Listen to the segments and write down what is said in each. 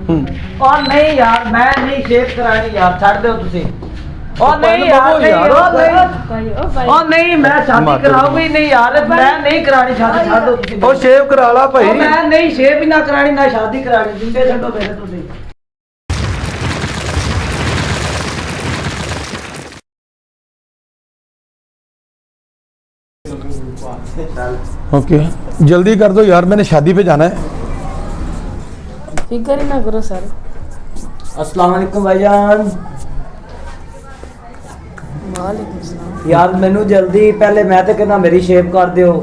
और नहीं यार मैं नहीं शेव करानी यार, छड़ दो तुसी। और नहीं यार और नहीं मैं शादी कराऊंगी नहीं यार, मैं नहीं करानी शादी, छड़ दो तुसी। ओ शेव करा ला भाई। मैं नहीं शेव ही ना करानी ना शादी करानी, जिंदे छड्डो मेरे तुसी। ओके जल्दी कर दो यार, मैंने शादी पे जाना है। फिक्र ही ना करो सर। अस्सलाम वालेकुम भाईजान। वालेकुम सलाम। यार मैनू जल्दी पहले मैं तो कहना मेरी शेव कर दियो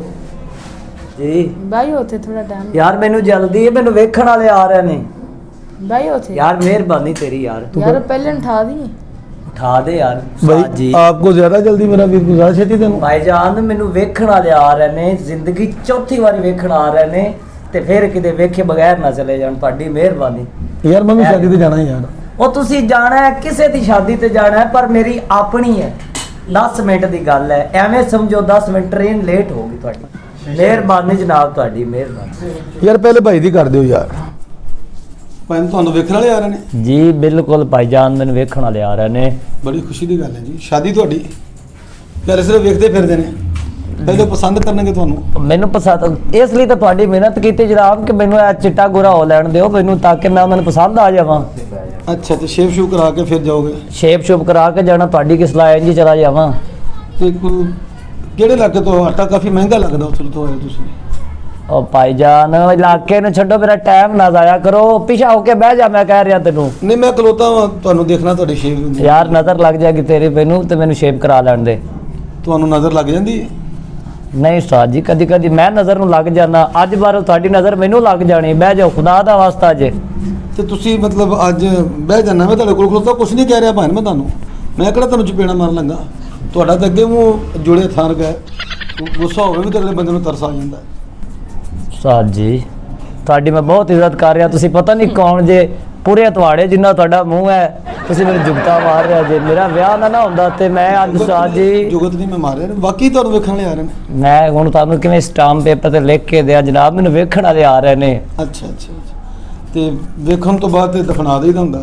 जी। भाई होते थोड़ा टाइम। यार मैनू जल्दी है, मैनू वेखण वाले आ रहे ने। भाई होते यार मेहरबानी तेरी यार। यार पहले उठा दी। उठा दे यार भाई जी। आपको ज्यादा जल्दी, मेरा भी गुजारिश है तेन। भाईजान मैनू वेखण वाले आ रहे ने, जिंदगी चौथी बारी वेखण आ रहे ने, ते फिर किते वेखे बगैर ना चले जान। तुहाडी मेहरबानी यार मैं भी शादी पे जाना है यार। ਉਹ ਤੁਸੀਂ ਜਾਣਾ ਹੈ ਕਿਸੇ ਦੀ ਸ਼ਾਦੀ ਤੇ ਜਾਣਾ ਹੈ, ਪਰ ਮੇਰੀ ਆਪਣੀ ਹੈ। 10 ਮਿੰਟ ਦੀ ਗੱਲ ਹੈ, ਐਵੇਂ ਸਮਝੋ 10 ਮਿੰਟ ਟ੍ਰੇਨ ਲੇਟ ਹੋ ਗਈ ਤੁਹਾਡੀ। ਮਿਹਰਬਾਨੀ ਜਨਾਬ, ਤੁਹਾਡੀ ਮਿਹਰਬਾਨੀ। ਯਾਰ ਪਹਿਲੇ ਭਾਈ ਦੀ ਕਰ ਦਿਓ ਯਾਰ। ਭਾਈ ਤੁਹਾਨੂੰ ਵੇਖਣ ਵਾਲੇ ਆ ਰਹੇ ਨੇ ਜੀ ਬਿਲਕੁਲ ਭਾਈਜਾਨ, ਮੈਨੂੰ ਵੇਖਣ ਵਾਲੇ ਆ ਰਹੇ ਨੇ। ਬੜੀ ਖੁਸ਼ੀ ਦੀ ਗੱਲ ਹੈ ਜੀ। ਸ਼ਾਦੀ ਤੁਹਾਡੀ ਯਾਰ ਸਿਰਫ ਵੇਖਦੇ ਫਿਰਦੇ ਨੇ, ਪਹਿਲੇ ਪਸੰਦ ਕਰਨਗੇ ਤੁਹਾਨੂੰ। ਮੈਨੂੰ ਪਸੰਦ ਇਸ ਲਈ ਤਾਂ ਤੁਹਾਡੀ ਮਿਹਨਤ ਕੀਤੀ ਜਨਾਬ ਕਿ ਮੈਨੂੰ ਇਹ ਚਿੱਟਾ ਗੋਰਾ ਹੋ ਲੈਣ ਦਿਓ ਮੈਨੂੰ, ਤਾਂ ਕਿ ਮੈਂ ਉਹਨਾਂ ਨੂੰ ਪਸੰਦ ਆ ਜਾਵਾਂ। ਅੱਛਾ ਤੇ ਸ਼ੇਵ ਸ਼ੂ ਕਰਾ ਕੇ ਫਿਰ ਜਾਓਗੇ? ਸ਼ੇਪ ਸ਼ੁਪ ਕਰਾ ਕੇ ਜਾਣਾ, ਤੁਹਾਡੀ ਕਿਸ ਲਾਇਆ ਜੀ ਚਲਾ ਜਾਵਾਂ। ਤੇ ਕਿਹੜੇ ਇਲਾਕੇ ਤੋਂ? ਆਟਾ ਕਾਫੀ ਮਹਿੰਗਾ ਲੱਗਦਾ ਉੱਥੋਂ ਤੋਂ ਆਏ ਤੁਸੀਂ। ਉਹ ਭਾਈਜਾਨ ਇਲਾਕੇ ਨੂੰ ਛੱਡੋ, ਮੇਰਾ ਟਾਈਮ ਨਾ ਜ਼ਾਇਆ ਕਰੋ, ਪਿੱਛਾ ਹੋ ਕੇ ਬਹਿ ਜਾ, ਮੈਂ ਕਹਿ ਰਿਹਾ ਤੈਨੂੰ। ਨਹੀਂ ਮੈਂ ਖਲੋਤਾ ਵਾਂ, ਤੁਹਾਨੂੰ ਦੇਖਣਾ ਤੁਹਾਡੀ ਸ਼ੇਵ ਹੁੰਦੀ। ਯਾਰ ਨਜ਼ਰ ਲੱਗ ਜਾਏਗੀ ਤੇਰੀ ਮੈਨੂੰ, ਤੇ ਮੈਨੂੰ ਸ਼ੇਪ ਕਰਾ ਲੈਣ ਦੇ। ਤੁਹਾਨੂੰ ਨਜ਼ਰ ਲੱਗ ਜਾਂਦੀ ਹੈ? ਨਹੀਂ ਉਸਤਾਦ ਜੀ, ਕਦੀ ਕਦੀ ਮੈਂ ਨਜ਼ਰ ਨੂੰ ਲੱਗ ਜਾਣਾ, ਅੱਜ ਬਾਰ ਤੁਹਾਡੀ ਨਜ਼ਰ ਮੈਨੂੰ ਲੱਗ ਜਾਣੀ। ਬਹਿ ਜਾਓ, ਖੁਦਾ ਦਾ ਵਾਸਤਾ ਜੇ। ਤੇ ਤੁਸੀਂ ਮਤਲਬ ਅੱਜ ਬਹਿ ਜਾਣਾ, ਮੈਂ ਤੁਹਾਡੇ ਕੋਲ ਖਲੋਤਾ ਕੁਛ ਨਹੀਂ ਕਹਿ ਰਿਹਾ ਭਾਈ, ਮੈਂ ਤੁਹਾਨੂੰ, ਮੈਂ ਕਿਹੜਾ ਤੁਹਾਨੂੰ ਚਪੇੜਾ ਮਾਰਨ ਲੱਗਾ। ਤੁਹਾਡਾ ਤਾਂ ਅੱਗੇ ਮੂੰਹ ਜੁੜੇ ਥਾਂ ਗਏ, ਗੁੱਸਾ ਹੋਵੇ ਵੀ ਤੇ ਅਗਲੇ ਬੰਦੇ ਨੂੰ ਤਰਸ ਆ ਜਾਂਦਾ। ਉਸਤਾਦ ਜੀ ਤੁਹਾਡੀ ਮੈਂ ਬਹੁਤ ਇੱਜ਼ਤ ਕਰ ਰਿਹਾ, ਤੁਸੀਂ ਪਤਾ ਨਹੀਂ ਕੌਣ ਜੇ, ਪੂਰੇ ਅਤਵਾੜੇ ਜਿੰਨਾ ਤੁਹਾਡਾ ਮੂੰਹ ਹੈ, ਤੁਸੀਂ ਮੈਨੂੰ ਜੁਗਤਾ ਮਾਰ ਰਿਹਾ ਜੇ। ਮੇਰਾ ਵਿਆਹ ਨਾ ਹੁੰਦਾ ਤੇ ਮੈਂ ਅੱਜ ਉਸਤਾਦ ਜੀ। ਜੁਗਤ ਨਹੀਂ ਮੈਂ ਮਾਰਿਆ, ਬਾਕੀ ਤੁਹਾਨੂੰ ਵੇਖਣ ਲਈ ਆ ਰਹੇ ਨੇ। ਮੈਂ ਹੁਣ ਤੁਹਾਨੂੰ ਕਿਵੇਂ ਸਟਾਂਪ ਪੇਪਰ ਤੇ ਲਿਖ ਕੇ ਦਿਆਂ ਜਨਾਬ, ਮੈਨੂੰ ਵੇਖਣ ਵਾਲੇ ਆ ਰਹੇ ਨੇ। ਅੱਛਾ ਅੱਛਾ ਤੇ ਵੇਖਣ ਤੋਂ ਬਾਅਦ ਤੇ ਦਫਨਾ ਦੇਈਦਾ ਹੁੰਦਾ।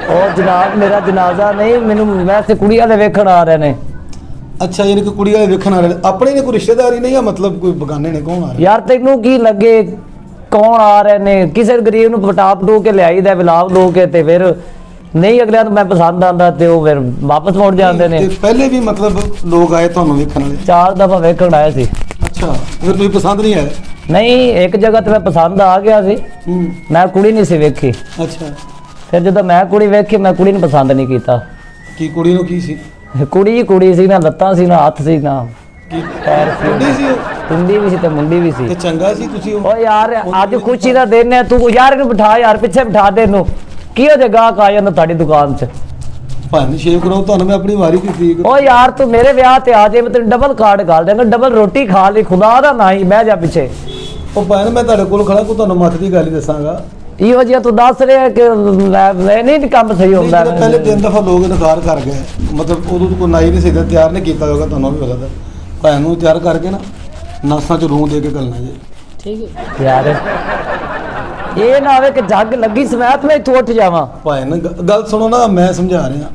ਉਹ ਜਨਾਬ ਮੇਰਾ ਜਨਾਜ਼ਾ ਨਹੀਂ, ਮੈਨੂੰ ਵੈਸੇ ਕੁੜੀ ਵਾਲੇ ਵੇਖਣ ਆ ਰਹੇ ਨੇ। ਅੱਛਾ ਯਾਨੀ ਕਿ ਕੁੜੀ ਵਾਲੇ ਵੇਖਣ ਆ ਰਹੇ ਨੇ, ਆਪਣੇ ਨੇ ਕੋਈ ਰਿਸ਼ਤੇਦਾਰੀ ਨਹੀਂ, ਜਾਂ ਮਤਲਬ ਕੋਈ ਬਗਾਨੇ ਨੇ? ਕੌਣ ਆ ਰਿਹਾ? ਯਾਰ ਤੈਨੂੰ ਕੀ ਲੱਗੇ ਕੌਣ ਆ ਰਹੇ ਨੇ? ਕਿਸੇ ਗਰੀਬ ਨੂੰ ਪਟਾਪ ਦੋ ਕੇ ਲਿਆਈਦਾ, ਵਿਲਾਪ ਦੋ ਕੇ, ਤੇ ਫਿਰ ਨਹੀਂ ਅਗਲਿਆਂ ਨੂੰ ਮੈਂ ਪਸੰਦ ਆਂਦਾ ਤੇ ਉਹ ਫਿਰ ਵਾਪਸ ਮੁੜ ਜਾਂਦੇ ਨੇ। ਤੇ ਪਹਿਲੇ ਵੀ ਮਤਲਬ ਲੋਕ ਆਏ ਤੁਹਾਨੂੰ ਵੇਖਣ ਵਾਲੇ? 4 ਦਫਾ ਵੇਖਣ ਆਏ ਸੀ। ਅੱਛਾ ਫਿਰ ਤੁਸੀਂ ਪਸੰਦ ਨਹੀਂ ਆਏ? ਨਹੀਂ ਇੱਕ ਜਗ੍ਹਾ ਤੇ ਮੈਂ ਪਸੰਦ ਆ ਗਿਆ ਸੀ, ਮੈਂ ਕੁੜੀ ਨਹੀਂ ਸੀ ਵੇਖੀ। ਅੱਛਾ ਫਿਰ ਜਦੋਂ ਮੈਂ ਕੁੜੀ ਵੇਖੀ, ਮੈਂ ਕੁੜੀ ਨੂੰ ਪਸੰਦ ਨਹੀਂ ਕੀਤਾ। ਕੀ ਕੁੜੀ ਨੂੰ ਕੀ ਸੀ? ਕੁੜੀ ਸੀ ਨਾ, ਲੱਤਾਂ ਸੀ ਨਾ, ਹੱਥ ਸੀ ਨਾ, ਕੀ ਪੈਰ ਕੁੜੀ ਸੀ, ਸੀ ਉਹ? ਕੁੰਡੀ ਵੀ ਸੀ ਤੇ ਮੁੰਡੀ ਵੀ ਸੀ। ਤੇ ਚੰਗਾ ਸੀ ਤੁਸੀਂ ਉਹ? ਓ ਯਾਰ ਅੱਜ ਖੁਸ਼ੀ ਦਾ ਦਿਨ ਹੈ, ਤੂੰ ਯਾਰ ਇਹਨੂੰ ਬਿਠਾ, ਯਾਰ ਪਿੱਛੇ ਬਿਠਾ ਦੇ ਇਹਨੂੰ। ਕੀ ਹੋ ਜਾਏਗਾ ਆ ਜਾਂਦਾ ਤੁਹਾਡੀ ਦੁਕਾਨ 'ਚ? ਭਾਵੇਂ ਸ਼ੇਵ ਕਰਾਓ, ਤੁਹਾਨੂੰ ਮੈਂ ਆਪਣੀ ਵਾਰੀ ਕੀਤੀ। ਓ ਯਾਰ ਤੂੰ ਮੇਰੇ ਵਿਆਹ ਤੇ ਆ ਜੇ, ਮੈਂ ਤੈਨੂੰ ਡਬਲ ਕਾਰਡ ਕਰ ਦੇਵਾਂਗਾ, ਡਬਲ ਰੋਟੀ ਖਾ ਲਈ, ਖੁਦਾ ਦਾ ਨਾ ਹੀ ਬਹਿ ਜਾ ਪਿੱਛੇ। ਉਹ ਭਾਵੇਂ ਮੈਂ ਤੁਹਾਡੇ ਕੋਲ ਖੜਾ, ਕੋ ਤੁਹਾਨੂੰ ਮੱਤ ਦੀ ਗੱਲ ਹੀ ਦੱਸਾਂਗਾ। ਇਹੋ ਜਿਹਾ ਤੂੰ ਦੱਸ ਰਿਹਾ ਕਿ ਨਹੀਂ ਕੰਮ ਸਹੀ ਹੁੰਦਾ। ਪਹਿਲੇ 3 ਦਫਾ ਲੋਕ ਇਨਕਾਰ ਕਰ ਗਏ, ਮਤਲਬ ਉਦੋਂ ਕੋਈ ਨਾਈ ਨਹੀਂ ਸੀ ਤਿਆਰ ਨਹੀਂ ਕੀਤਾ ਹੋਗਾ, ਤੁਹਾਨੂੰ ਵੀ ਪਤਾ। ਭਾਵੇਂ ਨੂੰ ਤਿਆਰ ਕਰਕੇ ਨਾ ਨਾਸਾਂ 'ਚ ਰੂਹ ਦੇ ਕੇ ਕਰਨਾ ਜੀ। ठीक है ਯਾਰ ਇਹ ਨਾ ਹੋਵੇ ਕਿ ਜੱਗ ਲੱਗੀ ਸਮੈਤ ਮੈਂ ਇੱਥੋਂ ਉੱਠ ਜਾਵਾਂ। ਭਾਵੇਂ ਨਾ ਗੱਲ ਸੁਣੋ ਨਾ, ਮੈਂ ਸਮਝਾ ਰਿਹਾ,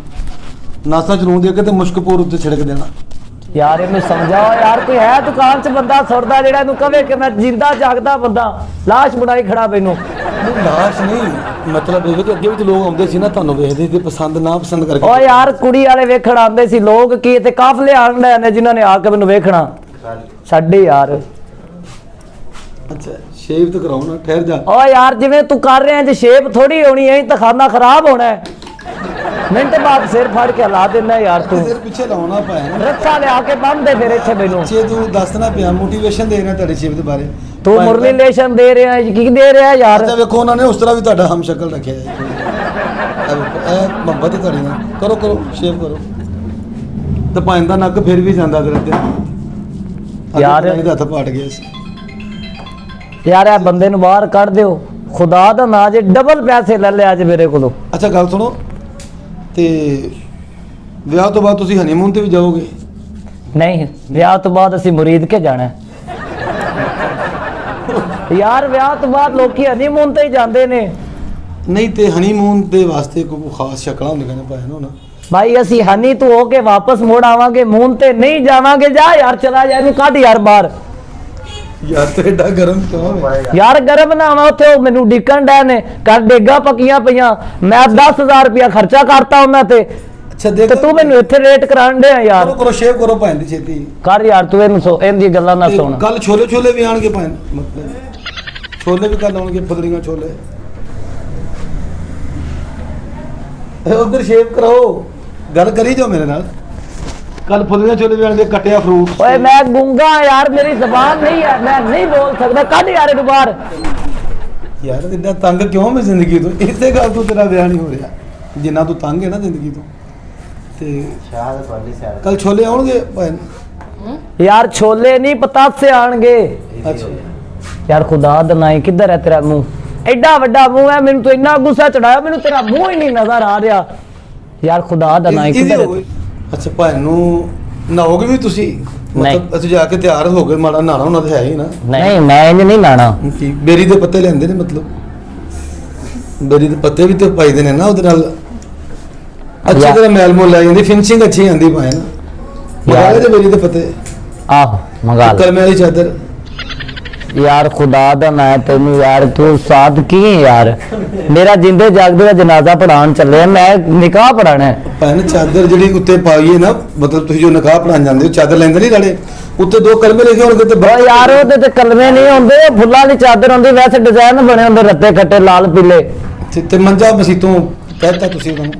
ਨਾਸਾਂ 'ਚ ਰੂਹ ਦੇ ਕੇ ਤੇ ਮੁਸ਼ਕਪੂਰ ਉੱਤੇ ਛਿੜਕ ਦੇਣਾ। ਯਾਰ ਇਹਨੂੰ ਸਮਝਾਓ ਯਾਰ, ਕੋਈ ਹੈ ਦੁਕਾਨ 'ਚ ਬੰਦਾ ਸੁਰਦਾ ਜਿਹੜਾ ਇਹਨੂੰ ਕਵੇ ਕਿ ਮੈਂ ਜਿੰਦਾ ਜਾਗਦਾ ਬੰਦਾ, ਲਾਸ਼ ਬਣਾਈ ਖੜਾ ਮੈਨੂੰ। ਲਾਸ਼ ਨਹੀਂ, ਮਤਲਬ ਇਹ ਕਿ ਅੱਗੇ ਵੀ ਲੋਕ ਆਉਂਦੇ ਸੀ ਨਾ, ਤੁਹਾਨੂੰ ਵੇਖਦੇ ਤੇ ਪਸੰਦ ਨਾ ਪਸੰਦ ਕਰਕੇ। ਓ ਯਾਰ ਕੁੜੀ ਵਾਲੇ ਵੇਖਣ ਆਉਂਦੇ ਸੀ ਲੋਕ, ਕੀ ਤੇ ਕਾਫਲੇ ਆਣ ਰਹੇ ਨੇ ਜਿਨ੍ਹਾਂ ਨੇ ਆ ਕੇ ਮੈਨੂੰ ਵੇਖਣਾ। ਛੱਡੇ ਯਾਰ। ਅੱਛਾ ਸ਼ੇਵ ਤਾਂ ਕਰਾਉਣਾ, ਠਹਿਰ ਜਾ। ਓ ਯਾਰ ਜਿਵੇਂ ਤੂੰ ਕਰ ਰਿਹਾ ਜੇ ਸ਼ੇਪ ਥੋੜੀ ਹੋਣੀ ਐ, ਤਾਂ ਖਾਣਾ ਖਰਾਬ ਹੋਣਾ ਹੈ। ਮਿੰਟ ਬਾਅਦ ਸਿਰ ਫੜ ਕੇ ਹਿਲਾ ਦਿੰਦਾ ਯਾਰ ਤੂੰ। ਸਿਰ ਪਿੱਛੇ ਲਾਉਣਾ ਪਾਇਆ ਰੱਸਾ ਲਿਆ ਕੇ ਬੰਨ ਦੇ ਫਿਰ ਇੱਥੇ ਮੈਨੂੰ। ਜੇ ਤੂੰ ਦੱਸਣਾ ਪਿਆ, ਮੋਟੀਵੇਸ਼ਨ ਦੇ ਰਿਹਾ ਤੁਹਾਡੇ ਸ਼ੇਵ ਦੇ ਬਾਰੇ। ਤੂੰ ਮੁਰਲੀਲੇਸ਼ਨ ਦੇ ਰਿਹਾ ਹੈ, ਕੀ ਦੇ ਰਿਹਾ ਯਾਰ? ਅੱਛਾ ਵੇਖੋ ਉਹਨਾਂ ਨੇ ਉਸ ਤਰ੍ਹਾਂ ਵੀ ਤੁਹਾਡਾ ਹਮ ਸ਼ਕਲ ਰੱਖਿਆ ਹੈ। ਇਹ ਮੁਹੱਬਤ ਹੈ ਤੁਹਾਡੀ ਨਾਲ। ਕਰੋ ਕਰੋ ਸ਼ੇਵ ਕਰੋ। ਤੇ ਭਾਂ ਦਾ ਨੱਕ ਫਿਰ ਵੀ ਜਾਂਦਾ ਤੇਰਾ ਤੇ ਯਾਰ ਇਹਦਾ ਹੱਥ ਪਾਟ ਗਿਆ ਸੀ। ਯਾਰ ਇਹ ਬੰਦੇ ਨੂੰ ਬਾਹਰ ਕੱਢ ਦਿਓ, ਖੁਦਾ ਦਾ ਨਾਂ ਜੇ ਡਬਲ ਪੈਸੇ ਲੈ ਲਿਆ ਅੱਜ ਮੇਰੇ ਕੋਲੋਂ। ਅੱਛਾ ਗੱਲ ਸੁਣੋ, ਤੇ ਵਿਆਹ ਤੋਂ ਬਾਅਦ ਤੁਸੀਂ ਹਨੀਮੂਨ ਤੇ ਵੀ ਜਾਓਗੇ? ਨਹੀਂ, ਵਿਆਹ ਤੋਂ ਬਾਅਦ ਅਸੀਂ ਮੁਰੀਦ ਕੇ ਜਾਣਾ ਯਾਰ। ਵਿਆਹ ਤੋਂ ਬਾਅਦ ਲੋਕੀ ਹਨੀਮੂਨ ਤੇ ਹੀ ਜਾਂਦੇ ਨੇ। ਨਹੀਂ ਤੇ ਹਨੀਮੂਨ ਦੇ ਵਾਸਤੇ ਕੋਈ ਖਾਸ ਸ਼ਕਲਾਂ ਹੁੰਦੀਆਂ ਨੇ ਭਾਈ ਨਾ ਭਾਈ ਅਸੀਂ ਹਨੀ ਤੋਂ ਹੋ ਕੇ ਵਾਪਸ ਮੁੜ ਆਵਾਂਗੇ, ਮੂਨ ਤੇ ਨਹੀਂ ਜਾਵਾਂਗੇ। ਜਾ ਯਾਰ, ਚਲਾ ਜਾ, ਇਹਨੂੰ ਕੱਢ ਯਾਰ ਬਾਹਰ। ਯਾਰ ਤੇ ਏਡਾ ਗਰਮ ਕਿਉਂ ਹੋਇਆ ਯਾਰ ਗਰਮ ਨਾ ਆਵਾਂ, ਉੱਥੇ ਉਹ ਮੈਨੂੰ ਡਿੱਕਣ ਡੈ ਨੇ, ਕਰ ਡੇਗਾ ਪੱਕੀਆਂ ਪਈਆਂ। ਮੈਂ 10,000 ਰੁਪਇਆ ਖਰਚਾ ਕਰਤਾ ਉਹਨਾਂ ਤੇ, ਅੱਛਾ ਤੇ ਤੂੰ ਮੈਨੂੰ ਇੱਥੇ ਰੇਟ ਕਰਾਣ ਡਿਆ ਯਾਰ। ਕਰੋ ਕਰੋ ਸ਼ੇਵ ਕਰੋ ਭਾਈ ਦੀ ਛੇਤੀ ਕਰ ਯਾਰ ਤੂੰ ਇਹਨੂੰ ਇਹਦੀ ਗੱਲਾਂ ਨਾ ਸੁਣ। ਕੱਲ ਛੋਲੇ ਛੋਲੇ ਵੀ ਆਣਗੇ ਭਾਈ, ਮਤਲਬ ਛੋਲੇ ਵੀ ਕੱਲ ਆਉਣਗੇ, ਫੁੱਦਰੀਆਂ ਛੋਲੇ। ਉਧਰ ਸ਼ੇਵ ਕਰਾਓ, ਗੱਲ ਕਰੀ ਜਾਓ ਮੇਰੇ ਨਾਲ। ਕੱਲ ਫੁੱਲੀਆਂ ਛੋਲੇ ਵੀ ਆਣਗੇ, ਕੱਟਿਆ ਫਰੂਟ। ਓਏ ਮੈਂ ਗੂੰਗਾ ਯਾਰ, ਮੇਰੀ ਜ਼ਬਾਨ ਨਹੀਂ ਹੈ, ਮੈਂ ਨਹੀਂ ਬੋਲ ਸਕਦਾ। ਕੱਢ ਯਾਰ ਇਹਨੂੰ ਬਾਹਰ। ਯਾਰ ਇਦਾਂ ਤੰਗ ਕਿਉਂ ਮੈਂ ਜ਼ਿੰਦਗੀ ਤੋਂ? ਇਸੇ ਗੱਲ ਤੋਂ ਤੇਰਾ ਵਿਆਹ ਨਹੀਂ ਹੋ ਰਿਹਾ, ਜਿੰਨਾ ਤੂੰ ਤੰਗ ਹੈ ਨਾ ਜ਼ਿੰਦਗੀ ਤੋਂ। ਤੇ ਕੱਲ ਛੋਲੇ ਆਉਣਗੇ ਭਾਈ। ਯਾਰ ਛੋਲੇ ਨਹੀਂ ਪਤਾਸੇ ਆਣਗੇ। ਅੱਛਾ ਯਾਰ ਖੁਦਾ ਦਾ ਨਾਮ, ਕਿੱਧਰ ਹੈ ਤੇਰਾ ਮੂੰਹ? ਐਡਾ ਵੱਡਾ ਮੂੰਹ ਹੈ, ਮੈਨੂੰ ਤਾਂ ਇੰਨਾ ਗੁੱਸਾ ਚੜਾਇਆ, ਮੈਨੂੰ ਤੇਰਾ ਮੂੰਹ ਹੀ ਨਹੀਂ ਨਜ਼ਰ ਆ ਰਿਹਾ। ਯਾਰ ਖੁਦਾ ਦਾ ਨਾਮ, ਕਿੱਧਰ ਹੈ? ਅੱਛਾ ਭਾਈ ਨੂੰ ਨਹਾਓਗੇ ਵੀ ਤੁਸੀਂ? ਮਤਲਬ ਅਸੀਂ ਜਾ ਕੇ ਤਿਆਰ ਹੋ ਗਏ, ਮਾੜਾ ਨਹਾਣਾ ਉਹਨਾਂ ਦਾ ਹੈ ਹੀ ਨਾ। ਨਹੀਂ ਮੈਂ ਇੰਜ ਨਹੀਂ ਲਾਣਾ। ਕੀ ਬੇਰੀ ਦੇ ਪੱਤੇ ਲੈਂਦੇ ਨੇ? ਮਤਲਬ ਬੇਰੀ ਦੇ ਪੱਤੇ ਵੀ ਤੇ ਪਾਈਦੇ ਨੇ ਨਾ ਉਹਦੇ ਨਾਲ, ਅੱਛਾ ਤਰ੍ਹਾਂ ਮੈਲ ਮੋਲ ਲੈ ਜਾਂਦੀ, ਫਿਨਿਸ਼ਿੰਗ ਅੱਛੀ ਆਂਦੀ ਭਾਈ ਨਾ। ਮਗਾਲੇ ਦੇ ਬੇਰੀ ਦੇ ਪੱਤੇ, ਆਹੋ ਮੰਗਾ ਲੈ। ਕਲਮੇ ਵਾਲੀ ਚਾਦਰ। ਯਾਰ ਖੁਦਾ ਦਾ ਨਾਮ, ਤੈਨੂੰ ਯਾਰ ਤੂੰ ਸਾਥ ਕੀ ਹੈ ਯਾਰ? ਮੇਰਾ ਜਿੰਦੇ ਜਾਗਦੇ ਦਾ ਜਨਾਜ਼ਾ ਪੜਾਉਣ ਚੱਲੇ, ਮੈਂ ਨਿਕਾਹ ਪੜਾਣਾ। ਭੈਣ ਚਾਦਰ ਜਿਹੜੀ ਉੱਤੇ ਪਾਈਏ ਨਾ, ਮਤਲਬ ਤੁਸੀਂ ਜੋ ਨਿਕਾਹ ਪੜਾਉਣ ਜਾਂਦੇ ਹੋ, ਚਾਦਰ ਲੈਂਦੇ ਨਹੀਂ ਰਾੜੇ ਉੱਤੇ 2 ਕਲਮੇ ਲਿਖੇ ਹੋਣਗੇ ਤੇ ਓ ਯਾਰ ਉਹਦੇ ਤੇ ਕਲਮੇ ਨਹੀਂ ਹੁੰਦੇ, ਫੁੱਲਾਂ ਦੀ ਚਾਦਰ ਹੁੰਦੀ, ਵੈਸੇ ਡਿਜ਼ਾਈਨ ਬਣੇ ਹੁੰਦੇ ਰੱਤੇ ਖੱਟੇ ਲਾਲ ਪੀਲੇ। ਤੇ ਮੰਜਾ ਮਸੀਤੋਂ ਕਹਿਤਾ ਤੁਸੀਂ ਉਹਨਾਂ ਨੂੰ?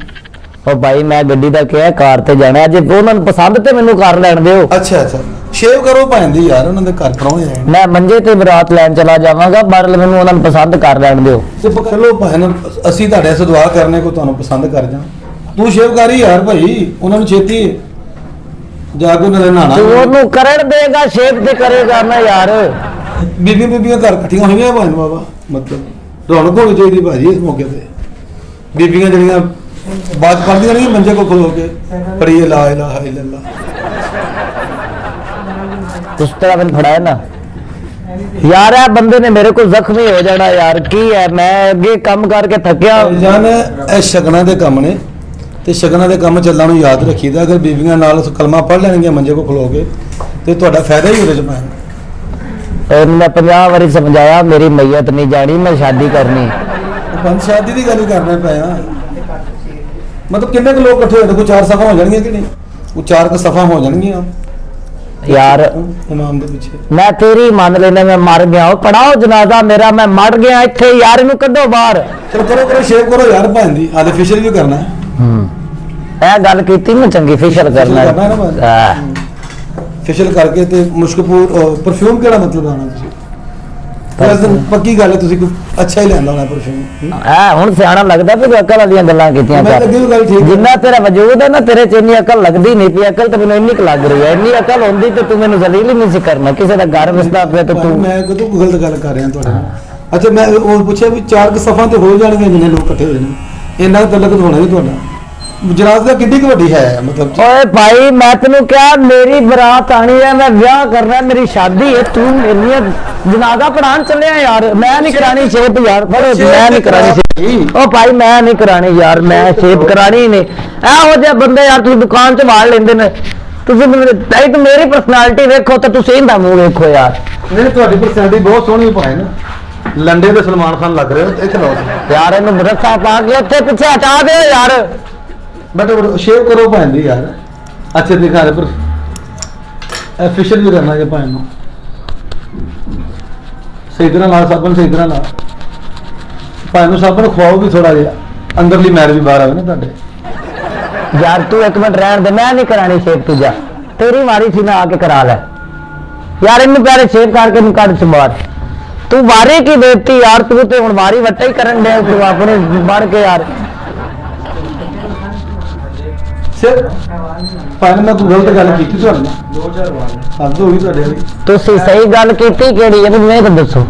ਓ ਭਾਈ ਮੈਂ ਗੱਡੀ ਦਾ ਕਿਹਾ, ਕਾਰ ਤੇ ਜਾਣਾ, ਜੇ ਉਹਨਾਂ ਨੂੰ ਪਸੰਦ ਤੇ ਮੈਨੂੰ ਕਰ ਲੈਣ ਦਿਓ। ਅੱਛਾ ਅੱਛਾ ਸ਼ੇਵ ਕਰੋ ਭੈਣ ਦੀ ਯਾਰ, ਉਹਨਾਂ ਦੇ ਘਰ ਪਰੌਣੇ ਆਏ ਨੇ। ਮੈਂ ਮੰਜੇ ਤੇ ਬਰਾਤ ਲੈਣ ਚਲਾ ਜਾਵਾਂਗਾ, ਪਰ ਮੈਨੂੰ ਉਹਨਾਂ ਨੂੰ ਪਸੰਦ ਕਰ ਲੈਣ ਦਿਓ। ਤੇ ਚਲੋ ਭੈਣ, ਅਸੀਂ ਤੁਹਾਡੇ ਸੇ ਦੁਆ ਕਰਨੇ ਕੋ ਤੁਹਾਨੂੰ ਪਸੰਦ ਕਰ ਜਾ। ਤੂੰ ਸ਼ੇਵ ਕਰ ਹੀ ਯਾਰ ਭਾਈ, ਉਹਨਾਂ ਨੂੰ ਛੇਤੀ ਜਾ ਕੇ ਉਹਨਾਂ ਦੇ ਨਹਾਣਾ। ਤੂੰ ਉਹਨੂੰ ਕਰਨ ਦੇਗਾ, ਸ਼ੇਪ ਤੇ ਕਰੇਗਾ ਨਾ ਯਾਰ। ਬੀਬੀਆਂ ਘਰ ਇਕੱਠੀਆਂ ਹੋਈਆਂ ਭਾਈ ਬਾਬਾ, ਮਤਲਬ ਰੌਣਕ ਹੋਣੀ ਚਾਹੀਦੀ ਭਾਜੀ ਇਸ ਮੌਕੇ ਤੇ। ਬੀਬੀਆਂ ਜਿਹੜੀਆਂ ਬਾਤ ਪੜ੍ਹਦੀਆਂ ਨਹੀਂ ਮੰਜੇ ਕੋ ਖਲੋ ਕੇ, ਪੜੀਏ ਲਾ ਇਲਾਹਾ ਇਲੱਲਾ। ਉਸ ਤਰ੍ਹਾਂ ਮੈਨੂੰ ਫੜਾਇਆ ਨਾ ਯਾਰ, ਇਹ ਬੰਦੇ ਨੇ ਮੇਰੇ ਕੋਲ ਜ਼ਖਮੀ ਹੋ ਜਾਣਾ ਯਾਰ। ਕੀ ਹੈ, ਮੈਂ ਅੱਗੇ ਕੰਮ ਕਰਕੇ ਥੱਕਿਆ। ਜਾਨ ਇਹ ਸ਼ਗਨਾਂ ਦੇ ਕੰਮ ਨੇ, ਤੇ ਸ਼ਗਨਾਂ ਦੇ ਕੰਮ ਚੱਲਣ ਨੂੰ ਯਾਦ ਰੱਖੀਦਾ। ਅਗਰ ਬੀਬੀਆਂ ਨਾਲ ਕਲਮਾ ਪੜ੍ਹ ਲੈਣਗੀਆਂ ਮੰਜੇ ਕੋ ਖਲੋ ਕੇ, ਤੇ ਤੁਹਾਡਾ ਫਾਇਦਾ ਹੀ ਉਹਦੇ ਚ ਪੈਣਾ। ਇਹਨੂੰ ਮੈਂ 50 ਵਾਰੀ ਸਮਝਾਇਆ, ਮੇਰੀ ਮਈਅਤ ਨਹੀਂ ਜਾਣੀ, ਮੈਂ ਸ਼ਾਦੀ ਕਰਨੀ। ਪੰਜ ਸ਼ਾਦੀ ਦੀ ਗੱਲ ਹੀ ਕਰਨਾ ਪਿਆ। ਮਤਲਬ ਕਿੰਨੇ ਕੁ ਲੋਕ ਇਕੱਠੇ ਹੋਏ? ਕੋਈ 4 ਸਫਾ ਹੋ ਜਾਣਗੀਆਂ ਕਿ ਨਹੀਂ? ਉਹ 4 ਸਫਾ ਹੋ ਜਾਣਗੀਆਂ ਯਾਰ ਇਮਾਮ ਦੇ ਪਿੱਛੇ। ਮੈਂ ਤੇਰੀ ਮੰਨ ਲੈਣਾ, ਮੈਂ ਮਰ ਗਿਆ। ਪੜਾਓ ਜਨਾਜ਼ਾ ਮੇਰਾ, ਮੈਂ ਮਰ ਗਿਆ ਇੱਥੇ ਯਾਰ। ਇਹਨੂੰ ਕੱਢੋ ਬਾਹਰ। ਚਲੋ ਕਰੋ ਕਰੋ ਸ਼ੇਵ ਕਰੋ ਯਾਰ ਭੈਣ ਦੀ, ਆਲੇ ਫੇਸ਼ੀਅਲ ਵੀ ਕਰਨਾ ਹੈ। ਇਹ ਗੱਲ ਕੀਤੀ ਮੈਂ ਚੰਗੀ, ਫੇਸ਼ੀਅਲ ਕਰਨਾ ਕਰਨਾ ਹੈ ਨਾ ਭਾਈ। ਹੈ। ਫੇਸ਼ੀਅਲ ਕਰਕੇ ਤੇ ਮੁਸ਼ਕਪੂਰ ਪਰਫਿਊਮ ਕਿਹੜਾ ਮਤਲਬ ਆਣਾ ਤੁਸੀਂ? ਪੱਕੀ ਗੱਲ ਹੈ, ਤੁਸੀਂ ਕੋਈ ਅੱਛਾ ਹੀ ਲੈਂਦਾ ਹੋਣਾ ਪਰਫਿਊਮ। ਹੁਣ ਸਿਆਣਾ ਲੱਗਦਾ ਵੀ ਅਕਲ ਵਾਲੀਆਂ ਗੱਲਾਂ ਕੀਤੀਆਂ ਮੈਂ ਲੱਗੀ ਵੀ ਗੱਲ ਠੀਕ ਹੈ। ਜਿੰਨਾ ਤੇਰਾ ਵਜੂਦ ਹੈ ਨਾ, ਤੇਰੇ ਚ ਇੰਨੀ ਅਕਲ ਲੱਗਦੀ ਨਹੀਂ ਪਈ। ਅਕਲ ਤਾਂ ਮੈਨੂੰ ਇੰਨੀ ਕੁ ਲੱਗ ਰਹੀ ਹੈ। ਇੰਨੀ ਅਕਲ ਹੁੰਦੀ ਤੇ ਤੂੰ ਮੈਨੂੰ ਜ਼ਲੀਲ ਹੀ ਨਹੀਂ ਸੀ ਕਰਨਾ। ਕਿਸੇ ਦਾ ਘਰ ਵਸਦਾ ਪਿਆ ਤੇ ਤੂੰ। ਮੈਂ ਕਦੋਂ ਗਲਤ ਗੱਲ ਕਰ ਰਿਹਾ ਤੁਹਾਡੇ ਨਾਲ? ਅੱਛਾ ਮੈਂ ਉਹ ਪੁੱਛਿਆ ਵੀ 4 ਸਫਾ ਤੇ ਹੋ ਜਾਣਗੇ ਜਿੰਨੇ ਲੋਕ ਇਕੱਠੇ ਹੋਏ ਨੇ, ਇੰਨਾ ਤਲਕ ਹੋਣਾ ਨਹੀਂ ਤੁਹਾਡਾ। ਜਨਾਜ਼ਾ ਕਿੱਡੀ ਕੁ ਵੱਡੀ ਹੈ ਮਤਲਬ? ਓਏ ਭਾਈ ਮੈਂ ਤੈਨੂੰ ਕਿਹਾ, ਮੇਰੀ ਬਰਾਤ ਆਣੀ ਹੈ, ਮੈਂ ਵਿਆਹ ਕਰਨਾ, ਮੇਰੀ ਸ਼ਾਦੀ ਹੈ। ਤੂੰ ਮੇਰੀਆਂ ਜਨਾਜ਼ਾ ਪੜਾਉਣ ਚੱਲਿਆ ਯਾਰ। ਮੈਂ ਨਹੀਂ ਕਰਾਣੀ ਸ਼ੇਪ ਯਾਰ, ਫੜੋ। ਮੈਂ ਨਹੀਂ ਕਰਾਣੀ ਸ਼ੇਪ। ਓ ਭਾਈ ਮੈਂ ਨਹੀਂ ਕਰਾਣੀ ਯਾਰ, ਮੈਂ ਸ਼ੇਪ ਕਰਾਣੀ ਨਹੀਂ। ਇਹੋ ਜਿਹੇ ਬੰਦੇ ਯਾਰ ਤੁਸੀਂ ਦੁਕਾਨ 'ਚ ਵਾੜ ਲੈਂਦੇ ਨੇ। ਤੁਸੀਂ ਮੇਰੀ ਪਰਸਨੈਲਿਟੀ ਵੇਖੋ ਤੇ ਤੁਸੀਂ ਇਹਦਾ ਮੂੰਹ ਵੇਖੋ ਯਾਰ। ਨਹੀਂ ਤੁਹਾਡੀ ਪਰਸਨੈਲਿਟੀ ਬਹੁਤ ਸੋਹਣੀ ਪਾਏ ਨਾ, ਲੰਡੇ ਤੇ ਸਲਮਾਨ ਖਾਨ ਲੱਗ ਰਹੇ ਹੋ। ਇੱਥੇ ਲਾਓ ਯਾਰ, ਇਹਨੂੰ ਰੱਸਾ ਪਾ ਕੇ ਉੱਥੇ ਪਿੱਛੇ ਹਟਾ ਦਿਓ ਯਾਰ। ਬਟ ਸ਼ੇਵ ਕਰੋ ਭੈਣ ਦੀ ਯਾਰ, ਅੱਛੇ ਦਿਖਾ ਰਹੇ। ਪਰ ਫੇਸ਼ੀਅਲ ਵੀ ਕਰਨਾ ਜੇ ਭੈਣ ਨੂੰ ਸਹੀ ਤਰ੍ਹਾਂ ਨਾਲ, ਸਾਬਣ ਸਹੀ ਤਰ੍ਹਾਂ ਨਾਲ। ਭੈਣ ਨੂੰ ਸਾਬਣ ਖਵਾਓ ਵੀ ਥੋੜਾ ਜਿਹਾ, ਅੰਦਰਲੀ ਮੈਲ ਵੀ ਬਾਹਰ ਆਵੇ ਨਾ ਤੁਹਾਡੇ। ਯਾਰ ਤੂੰ ਇੱਕ ਮਿੰਟ ਰਹਿਣ ਦੇ, ਮੈਂ ਨਹੀਂ ਕਰਾਣੀ ਸ਼ੇਪ। ਤੂੰ ਜਾ, ਤੇਰੀ ਵਾਰੀ ਸੀ ਨਾ, ਆ ਕੇ ਕਰਾ ਲੈ ਯਾਰ। ਇਹਨੂੰ ਪਿਆਰੇ ਸ਼ੇਪ ਕਰਕੇ ਨੂੰ ਕੱਢ ਬਾਹਰ। ਤੂੰ ਵਾਰੀ ਕੀ ਦੇਤੀ ਯਾਰ? ਤੂੰ ਤੇ ਹੁਣ ਵਾਰੀ ਵੱਟਾ ਹੀ ਕਰਨ ਦੇ ਤੂੰ ਆਪਣੇ ਬਣ ਕੇ ਯਾਰ। ਸਿਰ ਭੈਣ ਮੈਂ ਕੋਈ ਗਲਤ ਗੱਲ ਕੀਤੀ ਤੁਹਾਡੇ ਨਾਲ? 2000 ਵਾਰ ਹੱਦ ਹੋ ਗਈ ਤੁਹਾਡੇ ਵਾਲੀ। ਤੁਸੀਂ ਸਹੀ ਗੱਲ ਕੀਤੀ ਕਿਹੜੀ ਹੈ ਮੈਨੂੰ ਇਹ ਤਾਂ ਦੱਸੋ।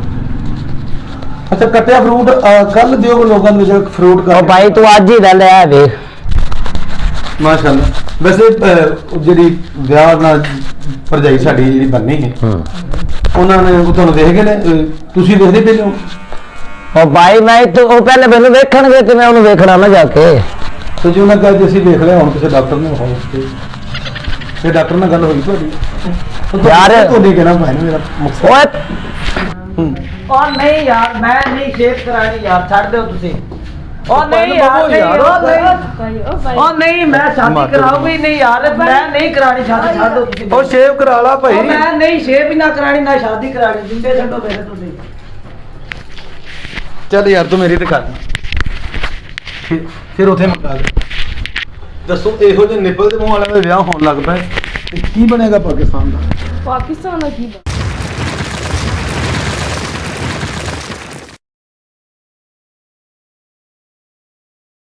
ਅੱਛਾ ਕੱਟਿਆ ਫਰੂਟ ਕੱਲ ਦਿਓ ਲੋਕਾਂ ਨੂੰ, ਜਿਹੜਾ ਫਰੂਟ ਉਹ ਭਾਈ ਤੂੰ ਅੱਜ ਹੀ ਲੈ ਲਿਆ ਵੇਖ। ਮਾਸ਼ਾਅੱਲਾ। ਵੈਸੇ ਜਿਹੜੀ ਵਿਆਹ ਨਾਲ ਭਰਜਾਈ ਸਾਡੀ ਜਿਹੜੀ ਬੰਨੀ ਹੈ, ਉਹਨਾਂ ਨੇ ਉਹ ਤੁਹਾਨੂੰ ਦੇਖ ਗਏ ਨੇ? ਤੁਸੀਂ ਵੇਖਦੇ ਪਏ ਹੋ? ਉਹ ਭਾਈ ਮੈਂ ਇੱਥੇ ਉਹ ਪਹਿਲੇ ਮੈਨੂੰ ਵੇਖਣਗੇ ਤੇ ਮੈਂ ਉਹਨੂੰ ਵੇਖਣਾ ਨਾ ਜਾ ਕੇ। ਤੇ ਜੇ ਉਹਨਾਂ ਕਹੇ ਅਸੀਂ ਵੇਖ ਲਿਆ ਹੁਣ ਕਿਸੇ ਡਾਕਟਰ ਨੂੰ ਹੋ ਤੇ ਡਾਕਟਰ ਨਾਲ ਗੱਲ ਹੋਈ ਤੁਹਾਡੀ? ਯਾਰ ਤੁਹਾਡੀ ਕਹਿਣਾ ਭਾਈ ਮੇਰਾ ਮਕਸਦ ਓਏ ਉਹ ਨਹੀਂ ਯਾਰ ਮੈਂ ਨਹੀਂ ਸ਼ੇਪ ਕਰਾਣੀ ਯਾਰ ਛੱਡ ਦਿਓ ਤੁਸੀਂ। ਉਹ ਨਹੀਂ ਯਾਰ ਨਹੀਂ ਉਹ ਨਹੀਂ ਭਾਈ ਉਹ ਭਾਈ ਉਹ ਨਹੀਂ ਮੈਂ ਸ਼ਾਦੀ ਕਰਾਉਂਗੀ ਨਹੀਂ ਯਾਰ ਮੈਂ ਨਹੀਂ ਕਰਾਣੀ ਸ਼ਾਦੀ ਛੱਡ ਦਿਓ ਤੁਸੀਂ। ਉਹ ਸ਼ੇਵ ਕਰਾ ਲਾ ਭਾਈ। ਉਹ ਮੈਂ ਨਹੀਂ ਸ਼ੇਪ ਹੀ ਨਾ ਕਰਾਣੀ ਨਾ ਸ਼ਾਦੀ ਕਰਾਣੀ ਜਿੰਦੇ ਛੱਡੋ ਮੇਰੇ ਤੁਸੀਂ। ਚੱਲ ਯਾਰ ਤੂੰ ਮੇਰੀ ਤੇ ਕਰ ਫਿਰ ਉਥੇ ਮੁਕਾ ਦੇ। ਦੱਸੋ ਇਹੋ ਜਿਹੇ ਨਿਪਲ ਦੇ ਮੂੰਹ ਵਾਲਿਆਂ ਦੇ ਵਿਆਹ ਹੋਣ ਲੱਗ ਪਏ ਤੇ ਕੀ ਬਣੇਗਾ ਪਾਕਿਸਤਾਨ ਦਾ? ਪਾਕਿਸਤਾਨ ਦਾ ਕੀ